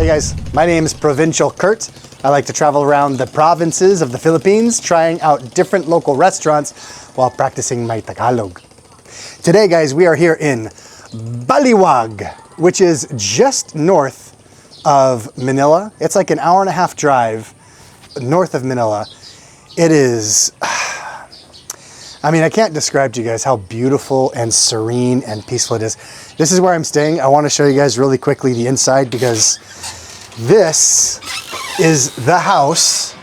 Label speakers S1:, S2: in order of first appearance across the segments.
S1: Hey guys, my name is Provincial Kurt. I like to travel around the provinces of the Philippines, trying out different local restaurants while practicing my Tagalog. Today guys, we are here in Baliwag, which is just north of Manila. It's like an hour and a half drive north of Manila. It is, I mean, I can't describe to you guys how beautiful and serene and peaceful it is. This is where I'm staying. I want to show you guys really quickly the inside because this is the house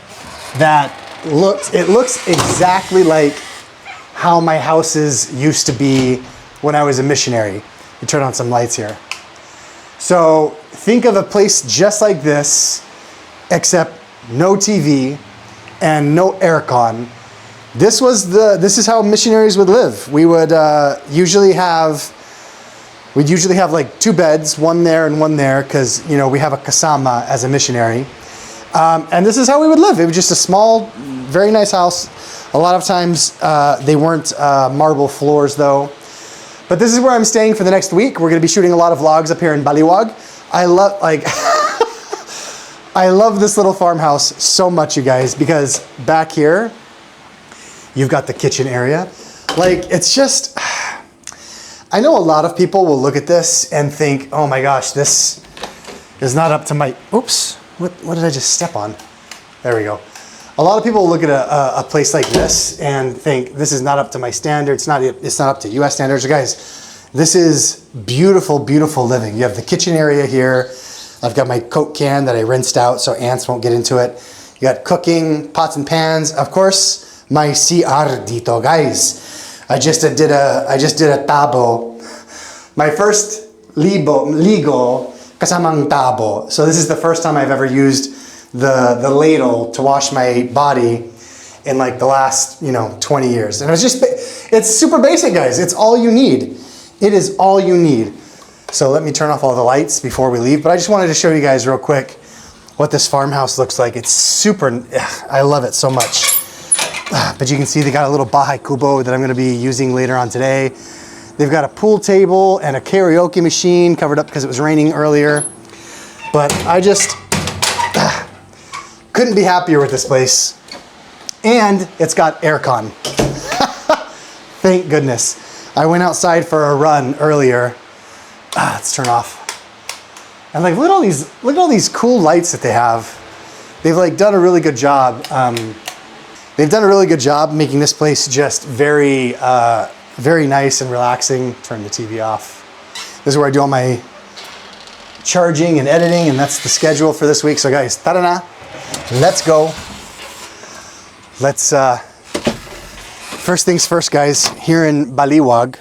S1: that looks exactly like how my houses used to be when I was a missionary. You turn on some lights here. So think of a place just like this, except no TV and no aircon. This is how missionaries would live. We would usually have like two beds, one there and one there, because you know we have a kasama as a missionary. And this is how we would live. It was just a small, very nice house. A lot of times they weren't marble floors though. But this is where I'm staying for the next week. We're going to be shooting a lot of vlogs up here in Baliwag. I love I love this little farmhouse so much, you guys, because back here you've got the kitchen area. Like, it's just, I know a lot of people will look at this and think, oh my gosh, this is not up to my, oops, what did I just step on? There we go. A lot of people will look at a place like this and think this is not up to my standards. It's not up to US standards. Guys, this is beautiful, beautiful living. You have the kitchen area here. I've got my Coke can that I rinsed out so ants won't get into it. You got cooking, pots and pans. Of course, my CR dito, guys. I just did a tabo. My first ligo kasamang tabo. So this is the first time I've ever used the ladle to wash my body in like the last 20 years. And it's super basic, guys. It's all you need. It is all you need. So let me turn off all the lights before we leave. But I just wanted to show you guys real quick what this farmhouse looks like. It's super, I love it so much. But you can see they got a little bahay kubo that I'm going to be using later on today. They've got a pool table and a karaoke machine covered up because it was raining earlier. But I just couldn't be happier with this place. And it's got aircon. Thank goodness. I went outside for a run earlier. Let's turn off. And like, look at all these cool lights that they have. They've like done a really good job. They've done a really good job making this place just very, very nice and relaxing. Turn the TV off. This is where I do all my charging and editing, and that's the schedule for this week. So guys, tara na, let's go. Let's, first things first, guys, here in Baliwag,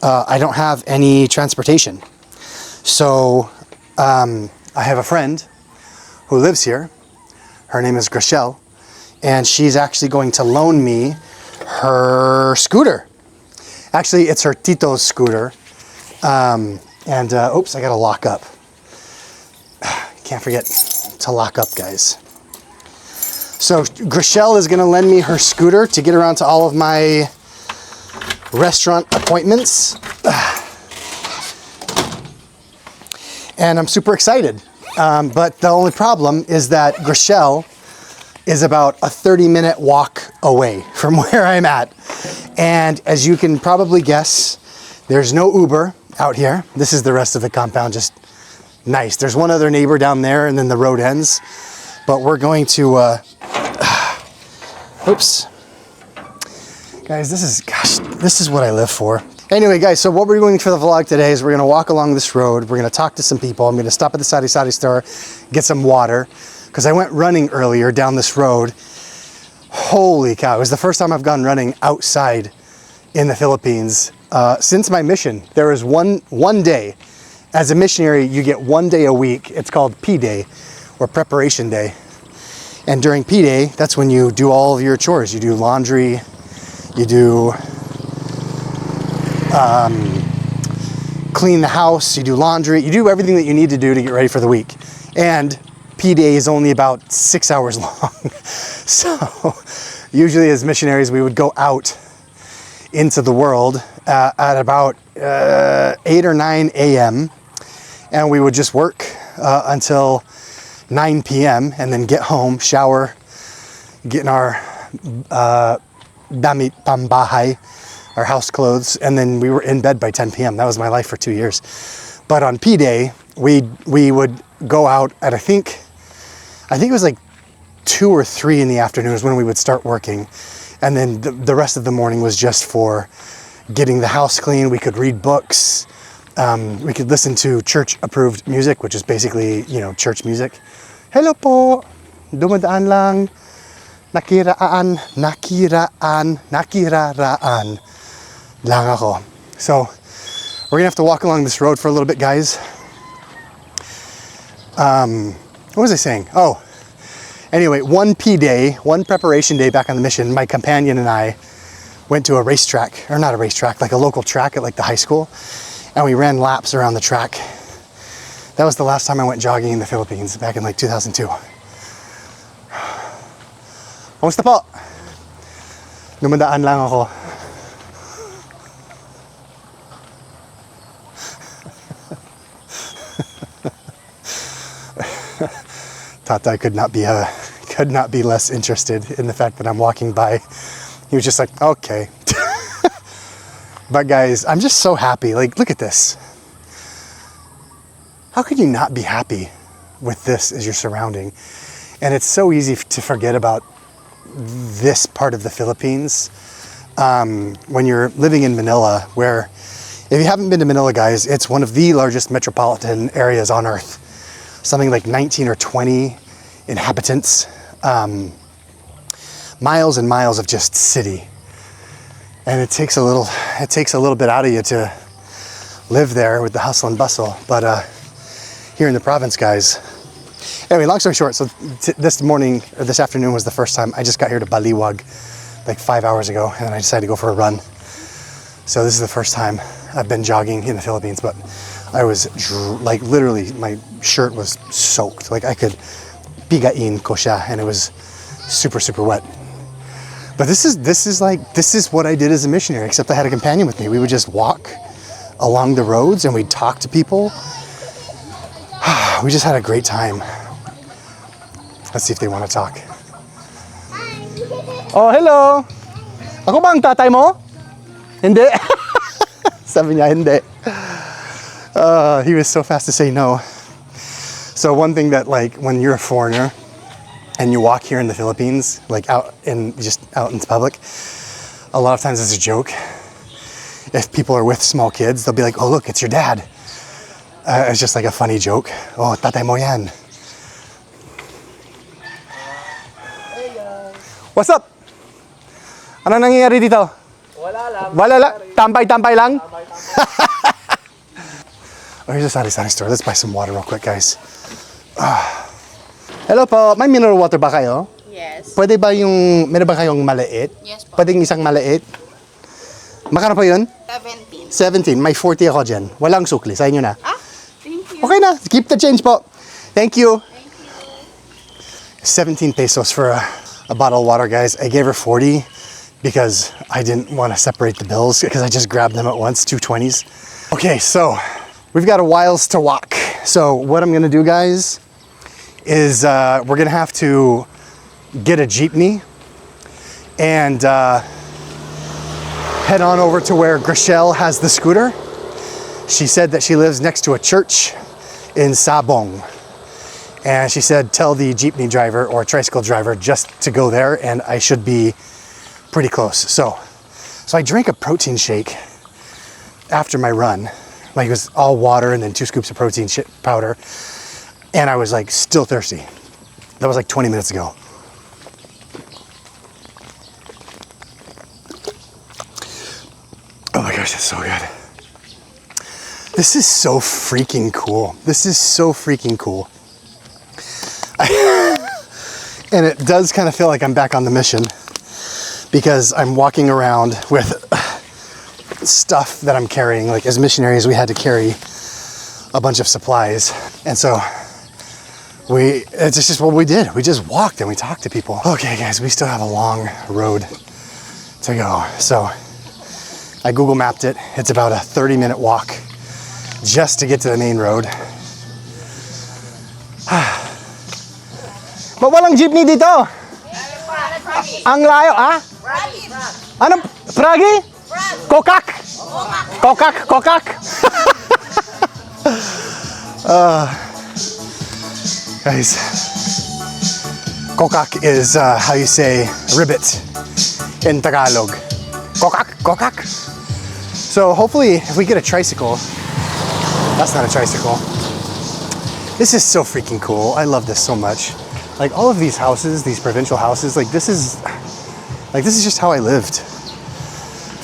S1: I don't have any transportation. So I have a friend who lives here. Her name is Gracielle. And she's actually going to loan me her scooter. Actually, it's her Tito's scooter. Oops, I gotta lock up. Can't forget to lock up, guys. So Gracielle is gonna lend me her scooter to get around to all of my restaurant appointments. And I'm super excited. But the only problem is that Gracielle is about a 30-minute walk away from where I'm at. And as you can probably guess, there's no Uber out here. This is the rest of the compound, just nice. There's one other neighbor down there and then the road ends. But we're going to, oops. Guys, this is what I live for. Anyway, guys, so what we're doing for the vlog today is we're gonna walk along this road. We're gonna talk to some people. I'm gonna stop at the sari-sari store, get some water, because I went running earlier down this road. Holy cow, it was the first time I've gone running outside in the Philippines since my mission. There is one day. As a missionary, you get 1 day a week. It's called P-Day, or Preparation Day. And during P-Day, that's when you do all of your chores. You do laundry, you do clean the house, you do laundry, you do everything that you need to do to get ready for the week. And P-Day is only about 6 hours long. So usually as missionaries, we would go out into the world at about 8 or 9 a.m. and we would just work until 9 p.m. and then get home, shower, get in our damit pambahay, our house clothes, and then we were in bed by 10 p.m. That was my life for 2 years. But on P Day, we would go out at I think it was like 2 or 3 in the afternoons when we would start working, and then the rest of the morning was just for getting the house clean. We could read books, we could listen to church approved music, which is basically, you know, church music. Hello po, dumadaan lang, nakiraan lang ako. So we're gonna have to walk along this road for a little bit, guys. What was I saying? Oh, anyway, one P day, one preparation day back on the mission, my companion and I went to a racetrack, or not a racetrack, like a local track at like the high school, and we ran laps around the track. That was the last time I went jogging in the Philippines, back in like 2002. Kamusta po? Dumadaan lang ako. Tatay could not be less interested in the fact that I'm walking by. He was just like, okay. But guys, I'm just so happy. Like, look at this. How could you not be happy with this as your surrounding? And it's so easy to forget about this part of the Philippines when you're living in Manila, where, if you haven't been to Manila, guys, it's one of the largest metropolitan areas on earth. Something like 19 or 20 inhabitants, miles and miles of just city. And it takes a little bit out of you to live there with the hustle and bustle. But here in the province, guys. Anyway, long story short, so this morning, or this afternoon was the first time. I just got here to Baliwag like 5 hours ago, and then I decided to go for a run. So this is the first time I've been jogging in the Philippines, but I was like, literally, my shirt was soaked. Like, I could bigain ko siya, and it was super, super wet. But this is what I did as a missionary, except I had a companion with me. We would just walk along the roads and we'd talk to people. We just had a great time. Let's see if they want to talk. Oh, hello! Ako ba ang tatay mo? Hindi. Sabi niya, hindi. He was so fast to say no. So one thing that, like, when you're a foreigner and you walk here in the Philippines, like out in public, a lot of times it's a joke. If people are with small kids, they'll be like, oh, look, it's your dad. It's just like a funny joke. Oh, tatay mo yan. What's up? Ano nangyayari dito? Wala lang. Tampay lang? Oh, here's a sari-sari store. Let's buy some water real quick, guys. Hello po. May mineral water ba kayo?
S2: Yes.
S1: Pwede ba meron ba kayong maliit?
S2: Yes po.
S1: Pwedeng isang maliit? Magkano po yun?
S2: 17.
S1: 17. May 40 ako dyan. Walang sukli. Sa inyo na.
S2: Thank you.
S1: Okay na. Keep the change po. Thank you. 17 pesos for a bottle of water, guys. I gave her 40 because I didn't want to separate the bills because I just grabbed them at once, 2 20s. Okay, so we've got a whiles to walk. So what I'm gonna do, guys, is we're gonna have to get a jeepney and head on over to where Grishel has the scooter. She said that she lives next to a church in Sabong. And she said, tell the jeepney driver or tricycle driver just to go there, and I should be pretty close. So I drank a protein shake after my run. Like, it was all water and then 2 scoops of protein powder. And I was like still thirsty. That was like 20 minutes ago. Oh my gosh, that's so good. This is so freaking cool. This is so freaking cool. And it does kind of feel like I'm back on the mission because I'm walking around with stuff that I'm carrying. Like, as missionaries, we had to carry a bunch of supplies. And so it's just what we did. We just walked and we talked to people. Okay, guys, we still have a long road to go. So I Google mapped it. It's about a 30-minute walk just to get to the main road. walang jeepney dito. Ang layo, ah? Ano? Fragi? Kokak? Kokak. Guys, kokak is how you say ribbit in Tagalog. Kokak. So hopefully if we get a tricycle, that's not a tricycle. This is so freaking cool. I love this so much. Like all of these houses, these provincial houses, like this is just how I lived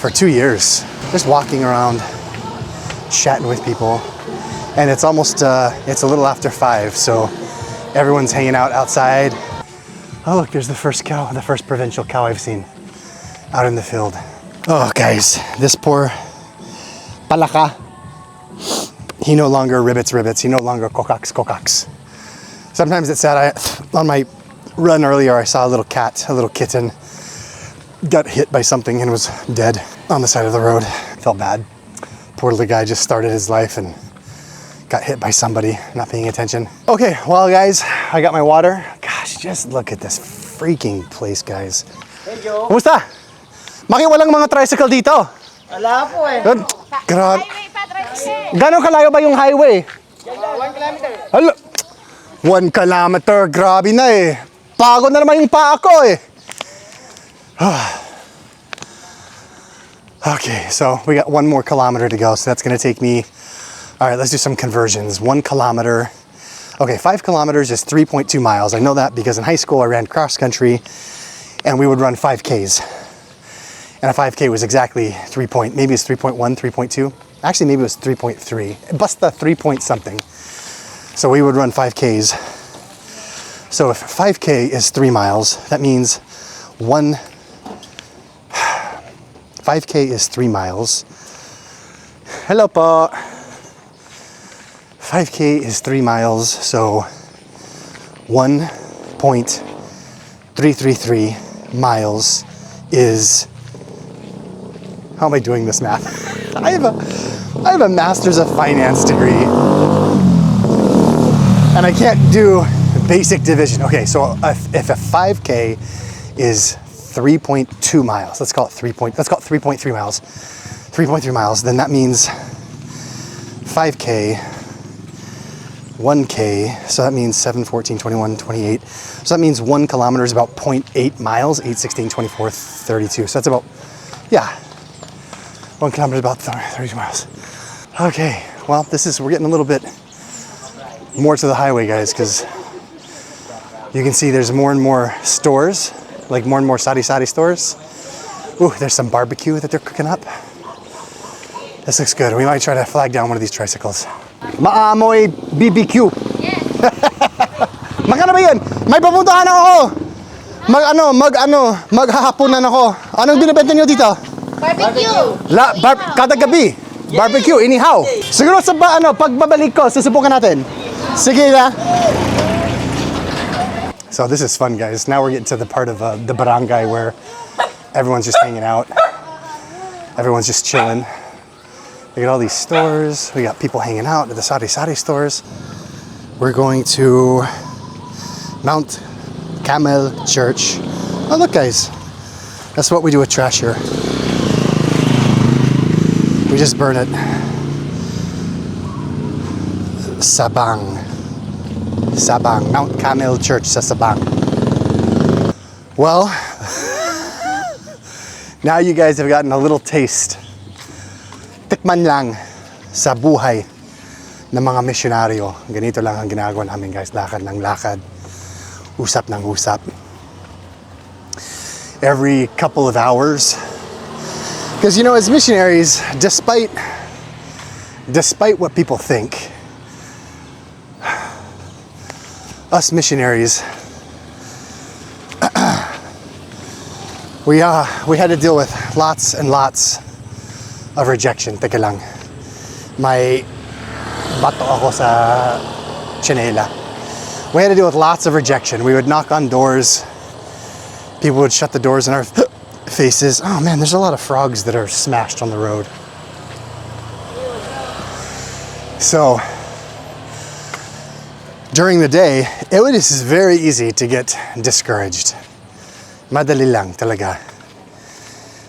S1: for 2 years. Just walking around, chatting with people. And it's almost, it's a little after 5, so everyone's hanging out outside. Oh look, there's the first cow, the first provincial cow I've seen out in the field. Oh guys, this poor palaka, he no longer ribbits, he no longer kokaks. Sometimes it's sad, on my run earlier, I saw a little cat, a little kitten, got hit by something and was dead on the side of the road. Felt bad. Poor little guy just started his life and got hit by somebody not paying attention. Okay, well guys, I got my water. Gosh, just look at this freaking place, guys.
S2: Hey Joe.
S1: Kumusta? Maki, walang mga tricycle dito.
S2: Wala po eh.
S1: Grabe.
S3: Highway pa, tricycle.
S1: Gano'ng kalayo ba yung highway?
S2: 1 kilometer.
S1: Hala. 1 kilometer, grabe na eh. Pagod na naman yung paa ko eh. Okay, so we got 1 more kilometer to go, so that's gonna take me, all right, let's do some conversions. 1 kilometer, okay, 5 kilometers is 3.2 miles. I know that because in high school I ran cross country and we would run 5Ks. And a 5K was exactly maybe it's 3.1, 3.2. Actually, maybe it was 3.3. Basta 3 point something. So we would run 5Ks. So if 5K is 3 miles, that means 5K is 3 miles. Hello po. 5K is 3 miles, so 1.333 miles is, how am I doing this math? I have a master's of finance degree and I can't do basic division. Okay, so if a 5K is 3.2 miles, let's call it 3.3 miles. 3.3 miles, then that means 5K, 1K, so that means 7, 14, 21, 28. So that means 1 kilometer is about 0.8 miles, 8, 16, 24, 32. So that's about, yeah, 1 kilometer is about 32 miles. Okay, well, we're getting a little bit more to the highway, guys, because you can see there's more and more stores, like more and more sari-sari stores. Ooh, there's some barbecue that they're cooking up. This looks good. We might try to flag down one of these tricycles. Maamoy BBQ.
S3: Yes.
S1: Magkano ba yun? May papuntahan ako. Maghahaponan ako. Anong binibenta nyo dito?
S3: Barbecue.
S1: Kada gabi. Barbecue, inihaw. Siguro sa pagbabalik ko, susubukan natin. Sige na. So this is fun, guys. Now we're getting to the part of the barangay where everyone's just hanging out. Everyone's just chilling. We got all these stores. We got people hanging out at the sari-sari stores. We're going to Mount Carmel Church. Oh, look, guys. That's what we do with trash here. We just burn it. Sabang. Mount Carmel Church sa Sabang. Well, now you guys have gotten a little taste. Tikman lang sa buhay ng mga misyonaryo. Ganito lang ang ginagawa namin, guys. Lakad ng lakad. Usap ng usap. Every couple of hours. Because, you know, as missionaries, despite what people think, us missionaries, we had to deal with lots and lots of rejection. Teka lang. May bato ako sa chinela. We had to deal with lots of rejection. We would knock on doors. People would shut the doors in our faces. Oh man, there's a lot of frogs that are smashed on the road. So, during the day, it is very easy to get discouraged. Madali lang talaga.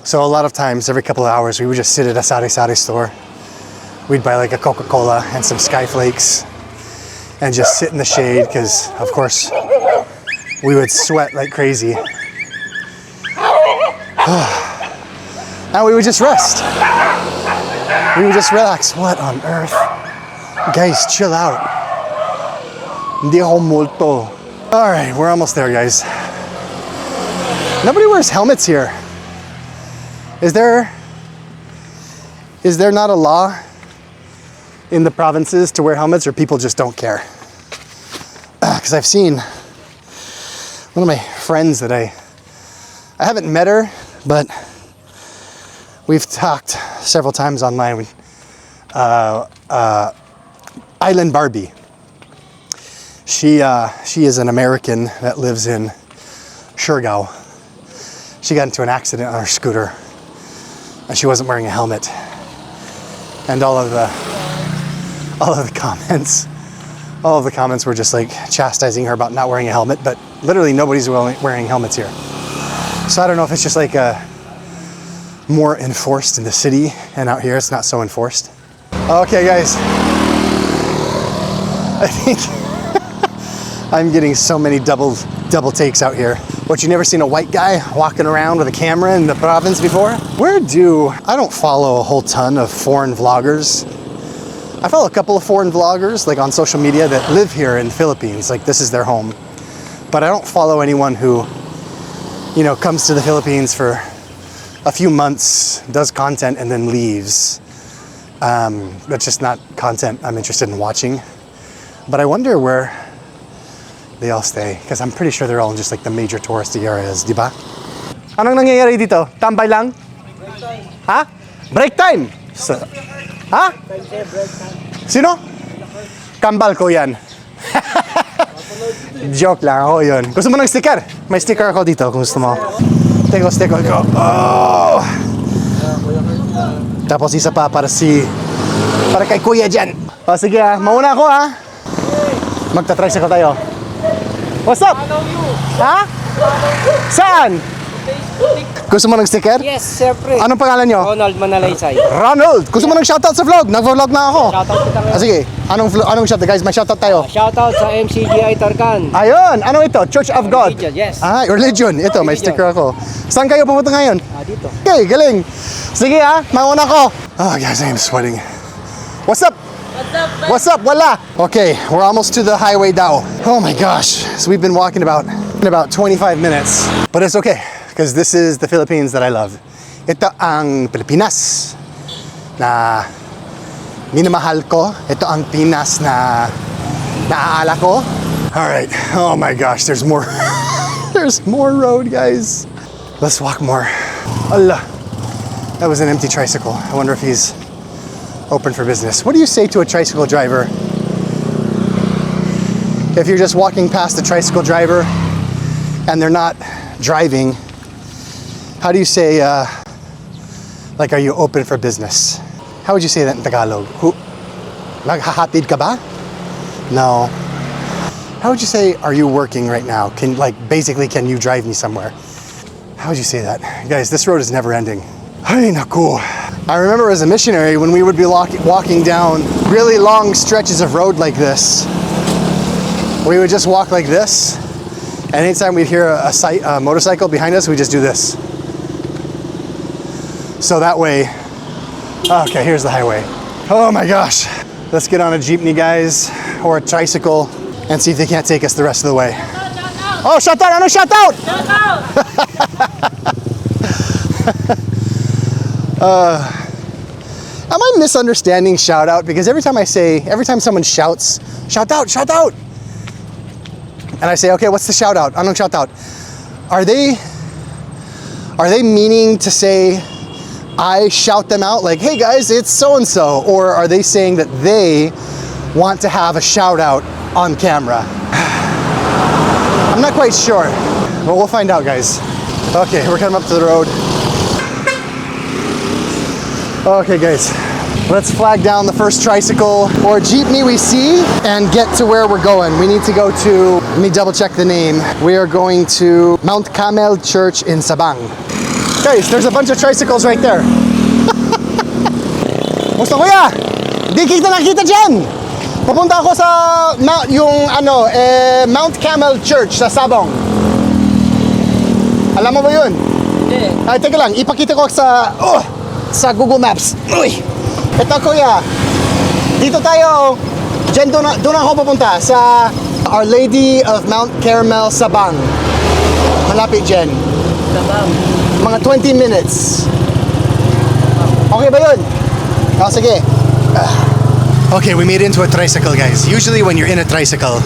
S1: So a lot of times, every couple of hours, we would just sit at a sari-sari store. We'd buy like a Coca-Cola and some Skyflakes and just sit in the shade because, of course, we would sweat like crazy. And we would just rest. We would just relax. What on earth? Guys, chill out. Hindi ako multo. All right, we're almost there, guys. Nobody wears helmets here. Is there not a law in the provinces to wear helmets, or people just don't care? Because I've seen one of my friends that I haven't met her, but we've talked several times online. Island Barbie. She is an American that lives in Surigao. She got into an accident on her scooter, and she wasn't wearing a helmet. And all of the comments were just like chastising her about not wearing a helmet, but literally nobody's wearing helmets here. So I don't know if it's just like more enforced in the city, and out here it's not so enforced. Okay, guys. I think I'm getting so many double takes out here. What, you never seen a white guy walking around with a camera in the province before? I don't follow a whole ton of foreign vloggers. I follow a couple of foreign vloggers like on social media that live here in the Philippines, like this is their home. But I don't follow anyone who, you know, comes to the Philippines for a few months, does content, and then leaves. That's just not content I'm interested in watching. But I wonder where they all stay, because I'm pretty sure they're all in just like the major touristy areas, di ba? Anong nangyayari dito? Tambay lang? Ha? Break time? Ha? Sino? Kambal ko yan. Joke lang ako yun. Gusto mo ng sticker? May sticker ako dito kung gusto mo. Sticker ko. Oh! Tapos isa pa para kay kuya dyan. O sige mauna ako Magta-tricycle tayo. What's up? Ha? Saan? Gusto mo ng sticker?
S2: Yes, siyempre.
S1: Anong pangalan nyo?
S2: Ronald Manalaysay.
S1: Ronald! Gusto mo ng shoutout sa vlog? Nag-vlog na ako.
S2: Shoutout kita ngayon.
S1: Sige, anong shoutout guys? May shoutout tayo.
S2: Shoutout sa MCGI Tarkan.
S1: Ayun! Ano ito? Church of God?
S2: Religion, yes.
S1: Religion. Ito, may
S2: Religion.
S1: sticker ako. Saan kayo pupunta ngayon?
S2: Dito.
S1: Okay, galing. Sige mauna ko. Oh guys, I am sweating. What's up? What's up? Wala. Okay, we're almost to the highway now. Oh my gosh. So we've been walking about 25 minutes. But it's okay, because this is the Philippines that I love. Ito ang Pilipinas na minamahal ko. Ito ang Pinas na naaala ko. All right. Oh my gosh, there's more. There's more road, guys. Let's walk more. Allah. That was an empty tricycle. I wonder if he's open for business. What do you say to a tricycle driver? If you're just walking past the tricycle driver and they're not driving, how do you say, like, are you open for business? How would you say that in Tagalog? Naghahatid ka ba? No. How would you say, are you working right now? Can you drive me somewhere? How would you say that? Guys, this road is never ending. Ay, naku. I remember as a missionary when we would be walking down really long stretches of road like this. We would just walk like this, and anytime we'd hear a motorcycle behind us, we just do this. So that way, okay, here's the highway. Oh my gosh. Let's get on a jeepney, guys, or a tricycle, and see if they can't take us the rest of the way. Oh, shout out! Ano shout out? Am I misunderstanding shout out? Because every time someone shouts, shout out, and I say, okay, what's the shout out? Anong shout out? Are they meaning to say I shout them out like, hey guys, it's so-and-so? Or are they saying that they want to have a shout out on camera? I'm not quite sure, but we'll find out, guys. Okay, we're coming up to the road. Okay, guys, Let's flag down the first tricycle or jeepney we see and get to where we're going. We need to go to, let me double check the name. We are going to Mount Carmel Church in Sabang. Guys, there's a bunch of tricycles right there. Gusto kuya, di kita nakita dyan. Pupunta ako sa Mount Carmel Church sa Sabang. Alam mo ba yun?
S2: Hindi.
S1: Ay, teka lang, ipakita ko sa Google Maps. Uy! Ito kuya, dito tayo, dyan doon ako pupunta sa Our Lady of Mount Carmel, Sabang. Malapit dyan.
S2: Sabang.
S1: Mga 20 minutes. Okay ba yun? Oh, sige. Okay, we made it into a tricycle, guys. Usually when you're in a tricycle,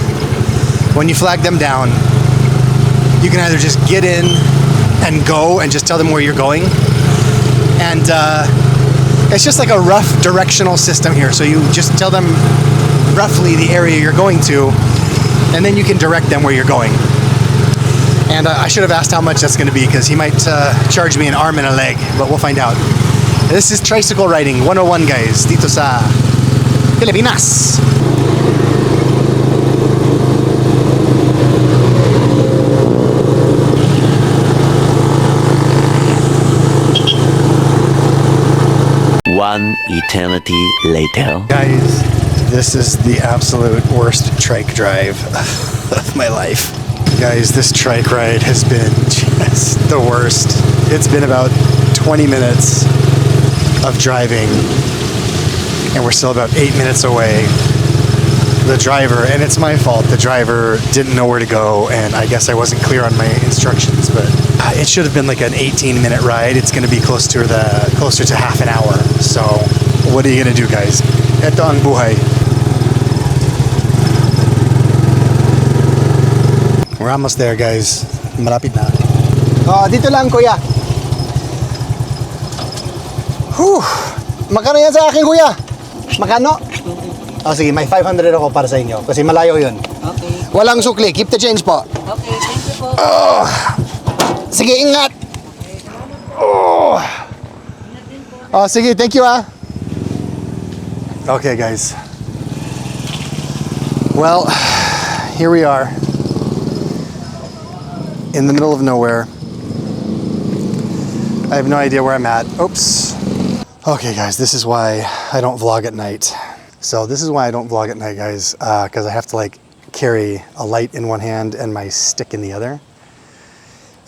S1: when you flag them down, you can either just get in and go and just tell them where you're going. And it's just like a rough directional system here. So you just tell them roughly the area you're going to, and then you can direct them where you're going. And I should have asked how much that's going to be because he might charge me an arm and a leg, but we'll find out. This is Tricycle Riding 101, guys, dito sa Pilipinas.
S4: One eternity later.
S1: Guys, this is the absolute worst trike drive of my life. Guys, this trike ride has been just the worst. It's been about 20 minutes of driving, and we're still about 8 minutes away. The driver, and it's my fault, the driver didn't know where to go, and I guess I wasn't clear on my instructions, but it should have been like an 18-minute ride. It's going to be closer to half an hour. So, what are you going to do, guys? Ito ang buhay. We're almost there, guys. Malapit na. Oh, dito lang, kuya. Whew. Makano yan sa akin, kuya? Makano? Oh, sige, may 500 ako para sa inyo kasi malayo yun.
S2: Okay.
S1: Walang sukli. Keep the change po.
S2: Okay, thank you po.
S1: Oh. Sige, ingat. Oh. Oh, sige, thank you ah. Okay, guys. Well, here we are. In the middle of nowhere. I have no idea where I'm at. Oops. Okay, guys, this is why I don't vlog at night. So this is why I don't vlog at night, guys, because I have to like carry a light in one hand and my stick in the other.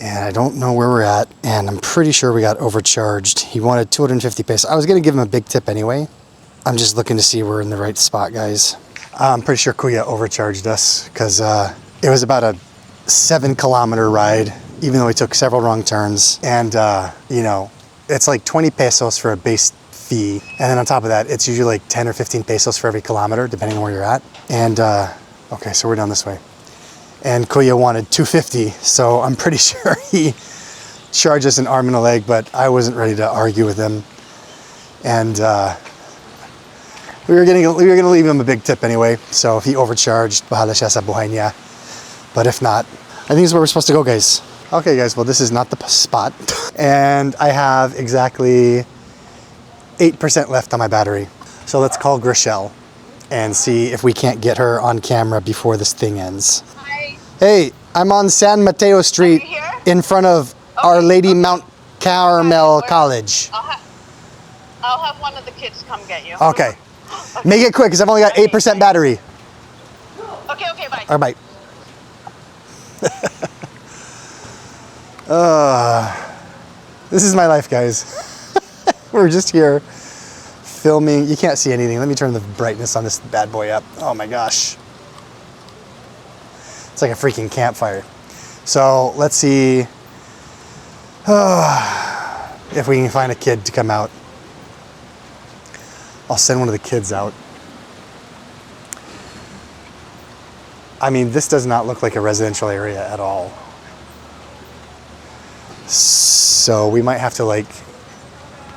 S1: And I don't know where we're at, and I'm pretty sure we got overcharged. He wanted 250 pesos. I was gonna give him a big tip anyway. I'm just looking to see we're in the right spot, guys. I'm pretty sure Kuya overcharged us because it was about a 7-kilometer ride, even though we took several wrong turns. And you know, it's like 20 pesos for a base fee, and then on top of that, it's usually like 10 or 15 pesos for every kilometer, depending on where you're at. And okay, so we're down this way. And Kuya wanted 250, so I'm pretty sure he charged us an arm and a leg, but I wasn't ready to argue with him. And we were gonna leave him a big tip anyway. So if he overcharged, bahala siya sa buhay niya. But if not, I think this is where we're supposed to go, guys. Okay, guys, well, this is not the spot. And I have exactly 8% left on my battery. So let's call Grishelle and see if we can't get her on camera before this thing ends.
S3: Hi.
S1: Hey, I'm on San Mateo Street
S3: Are you here?
S1: in front of Our Lady Mount Carmel College.
S3: I'll have one of the kids come get you.
S1: Okay. Make it quick because I've only got 8% battery.
S3: Okay, bye.
S1: All right, bye. This is my life, guys. We're just here filming. You can't see anything. Let me turn the brightness on this bad boy up. Oh my gosh. It's like a freaking campfire. So let's see if we can find a kid to come out. I'll send one of the kids out. I mean, this does not look like a residential area at all. So we might have to like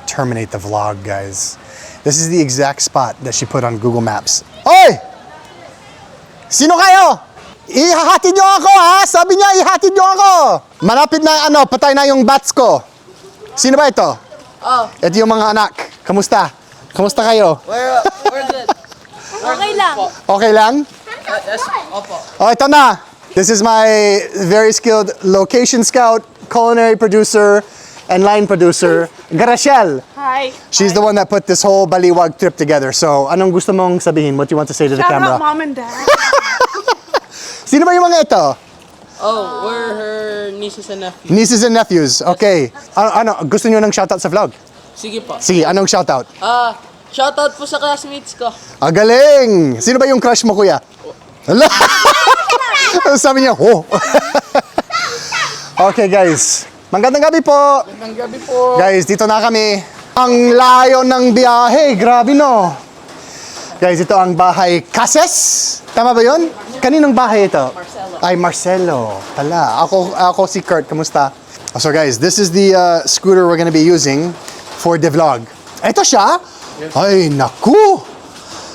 S1: terminate the vlog, guys. This is the exact spot that she put on Google Maps. Oy! Sino kayo? Ihahatid niyo ako, ha? Sabi niya, ihatid niyo ako. Malapit na, patay na yung bats ko. Sino ba ito?
S3: Oh.
S1: Ito yung mga anak. Kamusta? Kamusta kayo?
S2: We're good.
S5: Okay lang.
S1: Okay lang?
S2: Yes, opo.
S1: Oh, ito na. This is my very skilled location scout, culinary producer, and line producer, Graciel.
S5: Hi.
S1: She's the one that put this whole Baliwag trip together. So, anong gusto mong sabihin? What do you want to say to the
S5: Shout
S1: camera?
S5: out mom and dad.
S1: Sino ba yung mga ito?
S2: Oh, we're her nieces and nephews.
S1: Nieces and nephews. Okay. Ano, gusto niyo ng shoutout sa vlog?
S2: Sige po.
S1: Sige, anong shoutout?
S2: Shoutout po sa classmates ko.
S1: Galing! Sino ba yung crush mo, kuya? Hala! Sabi niya, oh! Okay, guys. Magandang gabi po!
S2: Magandang gabi po.
S1: Guys, dito na kami. Ang layo ng biyahe. Grabe, no? Guys, ito ang bahay Cases. Tama ba yun? Kaninong bahay ito?
S2: Marcelo.
S1: Ay, Marcelo. Pala. Ako si Kurt. Kamusta? So guys, this is the scooter we're gonna be using for the vlog. Ito siya?
S2: Yes.
S1: Ay, naku!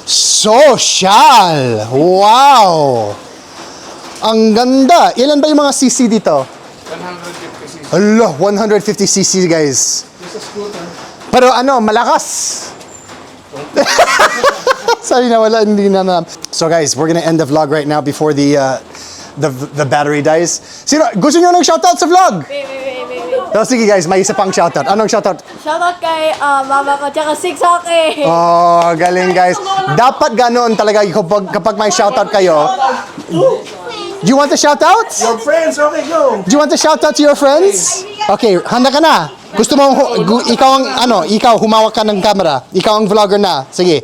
S1: Social! Wow! Ang ganda. Ilan ba yung mga CC dito?
S2: 150cc.
S1: Hala, 150cc guys.
S2: Just a scooter.
S1: Pero ano, malakas. Sorry na wala, hindi na. So guys, we're gonna end the vlog right now before the battery dies. Sino, gusto nyo ng shoutout sa vlog?
S5: Wait.
S1: Oh, sige guys, may isa pang shoutout. Anong shoutout?
S5: Shoutout kay mama ko tsaka Sigsake.
S1: Oh, galing guys. Dapat ganon talaga kapag may shoutout kayo. Do you want to shout out?
S2: Your friends, okay, go.
S1: Do you want to shout out to your friends? Okay, handa ka na. Gusto mo, ikaw humawak ka ng camera. Ikaw ang vlogger na. Sige.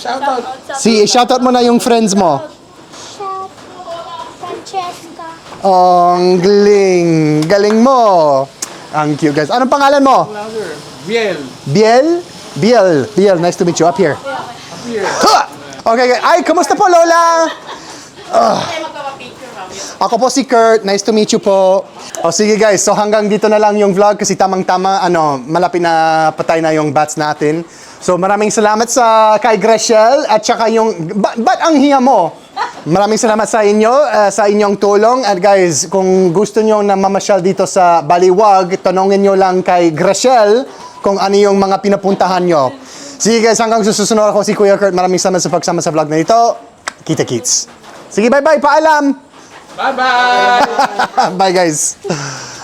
S2: Shoutout.
S1: Sige, shout out mo na yung friends mo.
S6: Francesca.
S1: Oh, ang galing. Galing mo. Ang cute guys. Anong pangalan mo?
S2: Biel.
S1: Biel? Biel, nice to meet you. Up here.
S2: Here.
S1: Ha! Okay, guys. Ay, kumusta po, Lola? Ako po si Kurt. Nice to meet you po. O sige guys, so hanggang dito na lang yung vlog kasi tamang-tama, malapit na patay na yung bats natin. So maraming salamat sa kay Graciel at saka yung, ba't ang hiya mo? Maraming salamat sa inyo, sa inyong tulong. At guys, kung gusto nyo na mamasyal dito sa Baliwag, tanongin nyo lang kay Graciel kung ano yung mga pinapuntahan nyo. Sige guys, hanggang susunod ako si Kuya Kurt. Maraming salamat sa pagsama sa vlog na ito. Kita-kits. Sige, bye-bye. Paalam.
S2: Bye-bye.
S1: Bye guys.